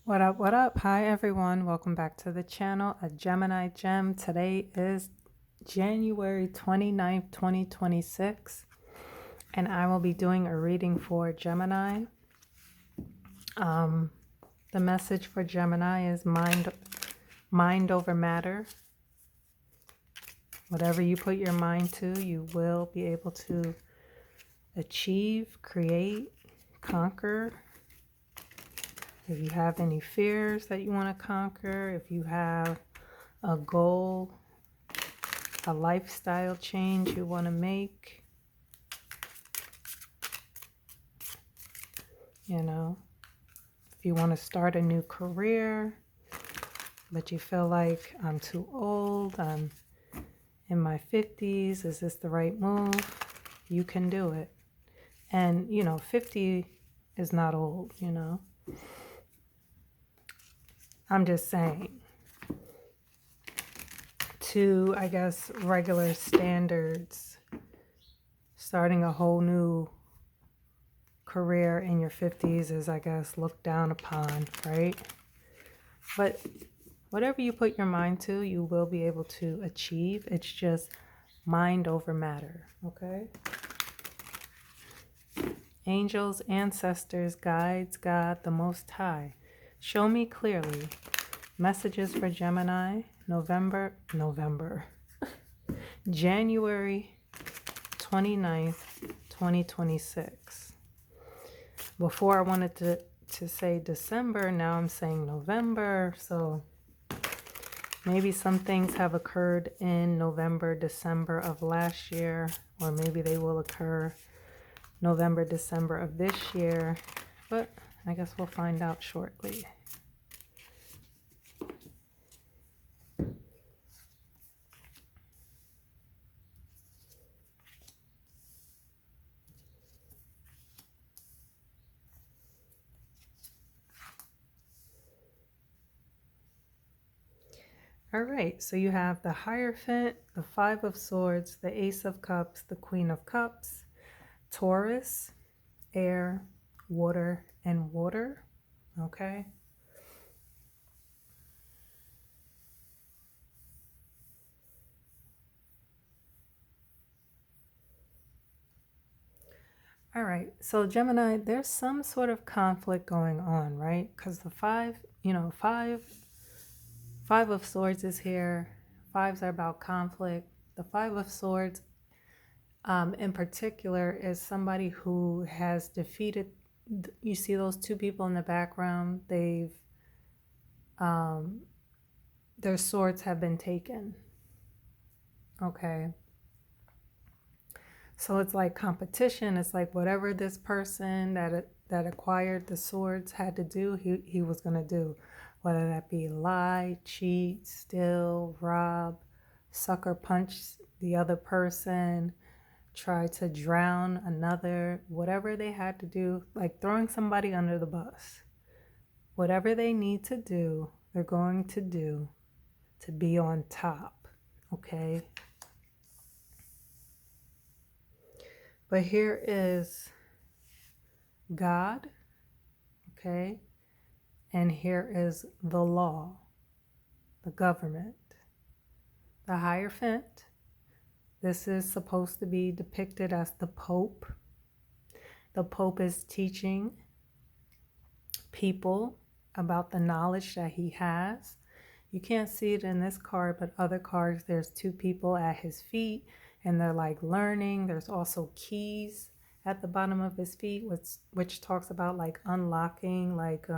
What up, what up? Hi, everyone. Welcome back to the channel, A Gemini Gem. Today is January 29th, 2026, and I will be doing a reading for Gemini. The message for Gemini is mind over matter. Whatever you put your mind to, you will be able to achieve, create, conquer. If you have any fears that you want to conquer, if you have a goal, a lifestyle change you want to make, if you want to start a new career, but you feel like I'm too old, I'm in my 50s, is this the right move? You can do it. And, 50 is not old, I'm just saying, to, I guess, regular standards, starting a whole new career in your 50s is, I guess, looked down upon, right? But whatever you put your mind to, you will be able to achieve. It's just mind over matter, okay? Angels, ancestors, guides, God, the Most High, show me clearly. Messages for Gemini, January 29th, 2026. Before I wanted to say December, now I'm saying November. So maybe some things have occurred in November, December of last year, or maybe they will occur November, December of this year, but I guess we'll find out shortly. All right, so you have the Hierophant, the Five of Swords, the Ace of Cups, the Queen of Cups, Taurus, air, water, and water, okay? All right, so Gemini, there's some sort of conflict going on, right? Because the five of Swords is here. Fives are about conflict. The Five of Swords, in particular, is somebody who has defeated. You see those two people in the background. Their swords have been taken. Okay. So it's like competition. It's like whatever this person that acquired the swords had to do, he was going to do. Whether that be lie, cheat, steal, rob, sucker punch the other person, try to drown another, whatever they had to do, like throwing somebody under the bus. Whatever they need to do, they're going to do to be on top, okay? But here is God, okay? And here is the law, the government. The Hierophant, this is supposed to be depicted as the Pope. The Pope is teaching people about the knowledge that he has. You can't see it in this card, but other cards, there's two people at his feet, and they're like learning. There's also keys at the bottom of his feet, which talks about like unlocking like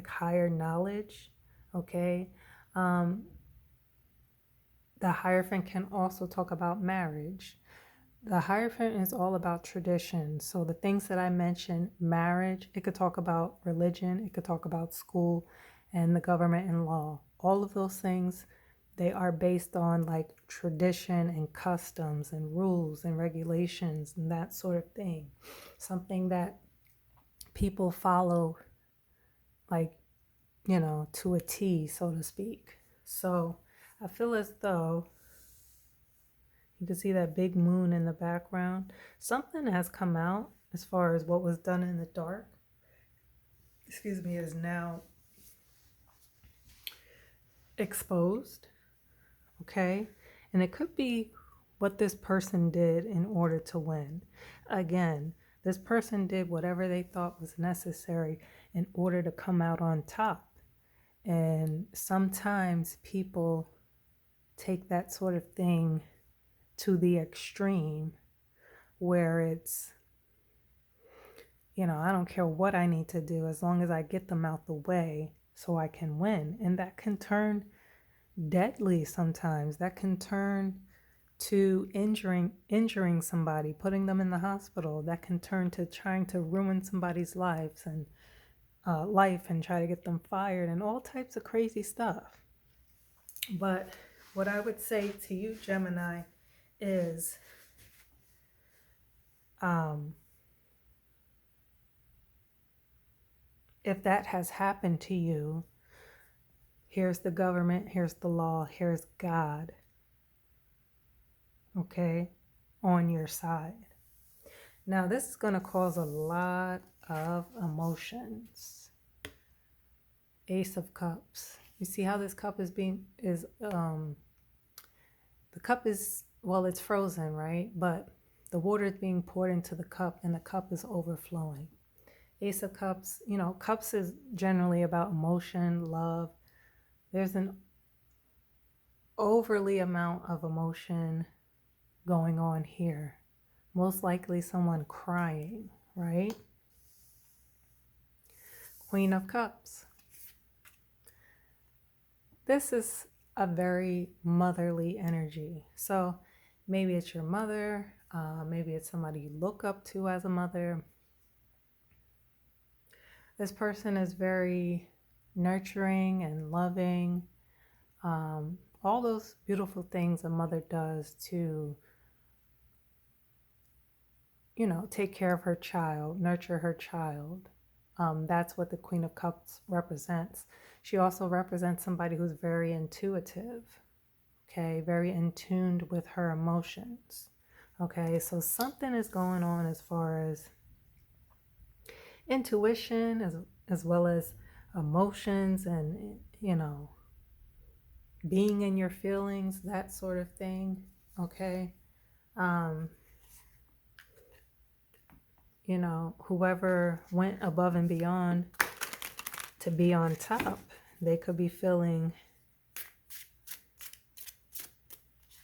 higher knowledge, okay? The Hierophant can also talk about marriage. The Hierophant is all about tradition. So the things that I mentioned, marriage, it could talk about religion, it could talk about school and the government and law. All of those things, they are based on like tradition and customs and rules and regulations and that sort of thing. Something that people follow like, to a T, so to speak. So I feel as though you can see that big moon in the background. Something has come out as far as what was done in the dark, is now exposed, okay? And it could be what this person did in order to win. Again, this person did whatever they thought was necessary in order to come out on top. And sometimes people take that sort of thing to the extreme where it's, I don't care what I need to do as long as I get them out the way so I can win. And that can turn deadly sometimes. That can turn to injuring somebody, putting them in the hospital. That can turn to trying to ruin somebody's life and try to get them fired and all types of crazy stuff. But what I would say to you, Gemini, is if that has happened to you, here's the government, here's the law, here's God, okay, on your side. Now, this is going to cause a lot of emotions. Ace of Cups. You see how this cup the cup is, well, it's frozen, right? But the water is being poured into the cup and the cup is overflowing. Ace of Cups, cups is generally about emotion, love. There's an overly amount of emotion going on here. Most likely someone crying, right? Queen of Cups. This is a very motherly energy. So maybe it's your mother, maybe it's somebody you look up to as a mother. This person is very nurturing and loving. All those beautiful things a mother does to, take care of her child, nurture her child. That's what the Queen of Cups represents. She also represents somebody who's very intuitive, okay, very in tune with her emotions, okay? So something is going on as far as intuition as well as emotions and, being in your feelings, that sort of thing, okay? Whoever went above and beyond to be on top, they could be feeling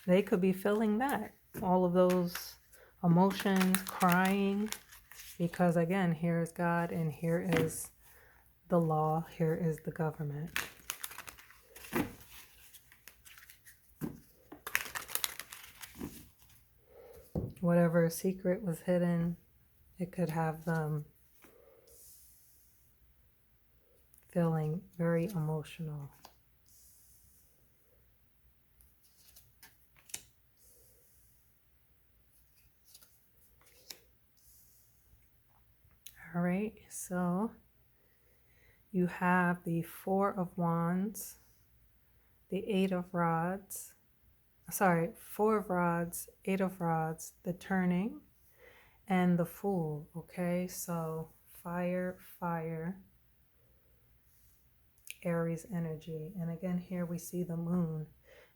that. All of those emotions, crying, because again, here is God and here is the law, here is the government. Whatever secret was hidden, it could have them feeling very emotional. All right, so you have the Four of Wands, the Eight of Rods, Four of Rods, Eight of Rods, the Turning, and the Fool, okay? So fire, Aries energy. And again, here we see the moon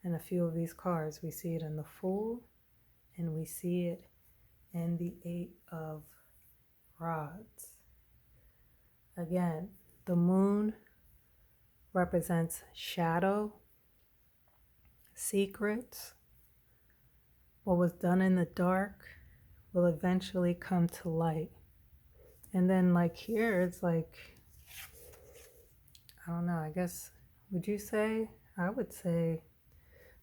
in a few of these cards. We see it in the Fool, and we see it in the Eight of Rods. Again, the moon represents shadow, secrets. What was done in the dark will eventually come to light. And then like here, it's like, I don't know, I guess, I would say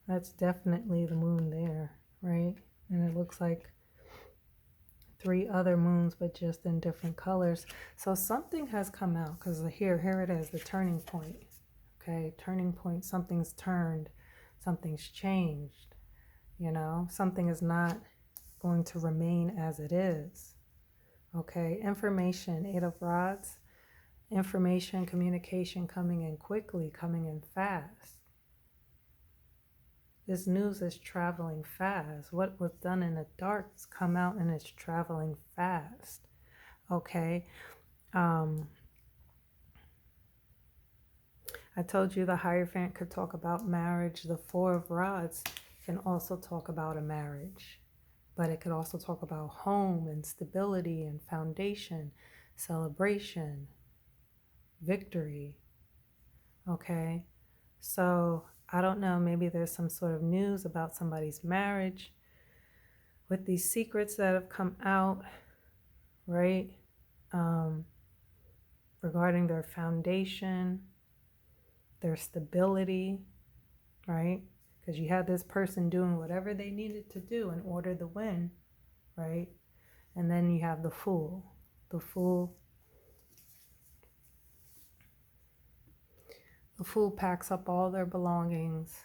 that's definitely the moon there, right? And it looks like 3 other moons, but just in different colors. So something has come out, because here it is, the turning point. Okay, turning point, something's turned, something's changed, something is not going to remain as it is. Okay, information, Eight of Rods, information, communication coming in quickly, coming in fast. This news is traveling fast. What was done in the dark has come out and it's traveling fast. Okay. I I told you the Hierophant could talk about marriage. The Four of Rods can also talk about a marriage, but it could also talk about home and stability and foundation, celebration, victory. Okay, so I don't know, maybe there's some sort of news about somebody's marriage with these secrets that have come out, right? Regarding their foundation, their stability, right? Because you had this person doing whatever they needed to do in order to win, right? And then you have the Fool. The Fool packs up all their belongings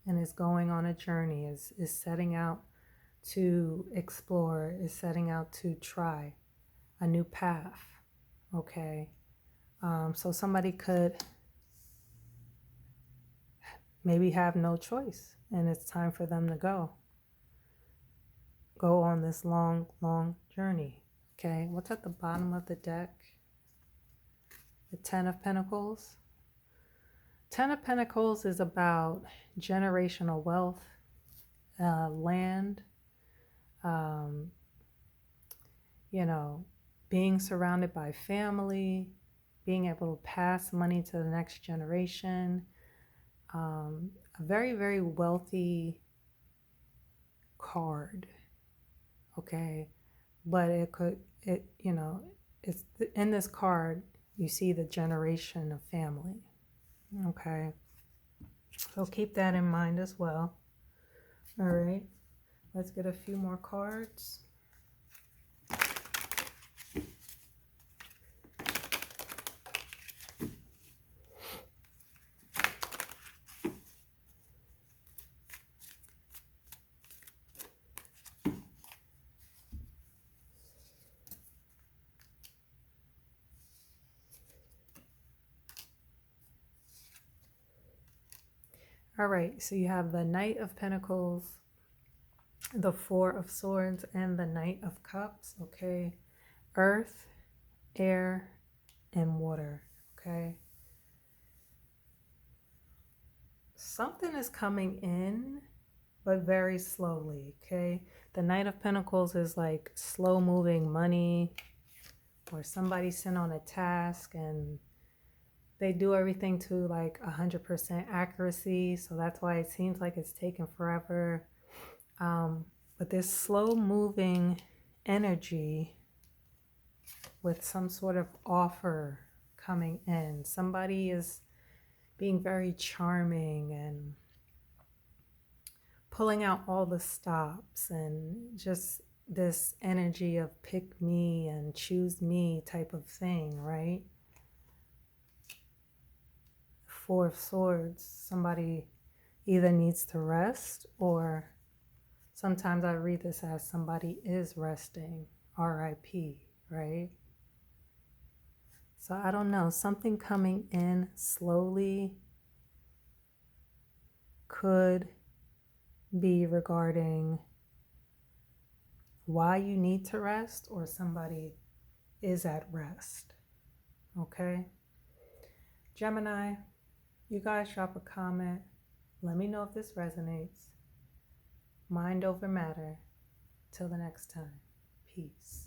and is going on a journey, is setting out to explore, is setting out to try a new path, okay? So somebody could maybe have no choice, and it's time for them to go on this long, long journey, okay? What's at the bottom of the deck? The Ten of Pentacles. Ten of Pentacles is about generational wealth, land, being surrounded by family, being able to pass money to the next generation, a very, very wealthy card, okay? But it's in this card, you see the generation of family, okay? So keep that in mind as well. All right, let's get a few more cards. All right, so you have the Knight of Pentacles, the Four of Swords, and the Knight of Cups, okay? Earth, air, and water, okay? Something is coming in, but very slowly, okay? The Knight of Pentacles is like slow-moving money, or somebody sent on a task and they do everything to like 100% accuracy, so that's why it seems like it's taking forever. But this slow-moving energy with some sort of offer coming in. Somebody is being very charming and pulling out all the stops, and just this energy of pick me and choose me type of thing, right? Four of Swords, somebody either needs to rest, or sometimes I read this as somebody is resting, RIP, right? So I don't know, something coming in slowly could be regarding why you need to rest, or somebody is at rest, okay? Gemini, you guys drop a comment. Let me know if this resonates. Mind over matter. Till the next time. Peace.